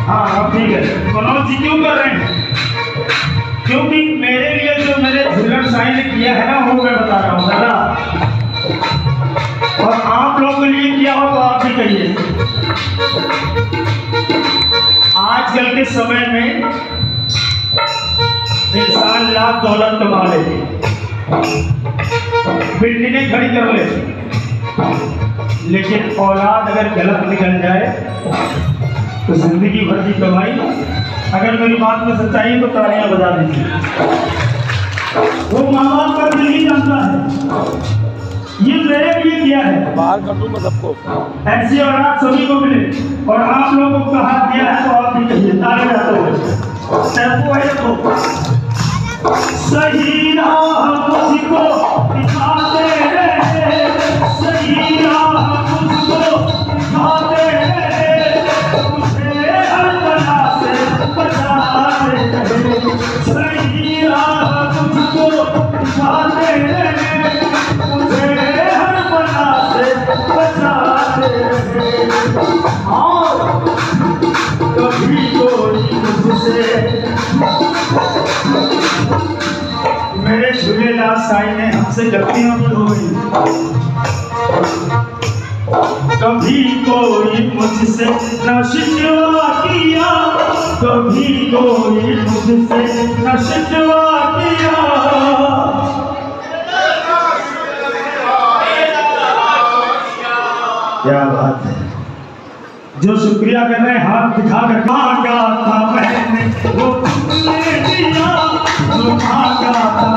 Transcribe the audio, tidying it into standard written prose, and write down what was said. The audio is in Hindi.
हाँ ठीक है। मनोज जी क्यों कर रहे हैं? क्योंकि मेरे लिए जो मेरे झूलन साईं ने किया है ना वो मैं बता रहा हूँ दादा, और आप लोगों के लिए किया हो तो आप भी कहिए। आजकल के समय में इंसान लाख दौलत कमा ले, बिल्डिंगें खड़ी कर ले, लेकिन औलाद अगर गलत निकल जाए तो जिंदगी भर की कमाई। अगर मेरी बात में सच्चाई है तो तालियां बजा दीजिए। वो माँ बाप का दिल ही जानता है, ये मेरे लिए किया है। बाहर कर दूंगा सबको, ऐसी औलाद सभी को मिले, और आप लोगों को कहा दिया है तो आप भी कहिए। तालियां बजाते हुए सही राह मुझको दिखाते रहे, सही राह मुझको दिखाते रहे, मुझे हर बला से बचाते रहे। सही राह मुझको दिखाते रहे, मुझे हर बला से बचाते रहे। और कभी कोई मुझसे मेरे झूलेलाल साईं ने हमसे गलतियां भी हुई, कभी कोई मुझसे न शिकवा किया, कभी कोई मुझसे न शिकवा किया। क्या बात है। जो शुक्रिया कर रहे हैं हाथ दिखाकर, मांगा था मैंने वो तुमने दिया, जो मांगा था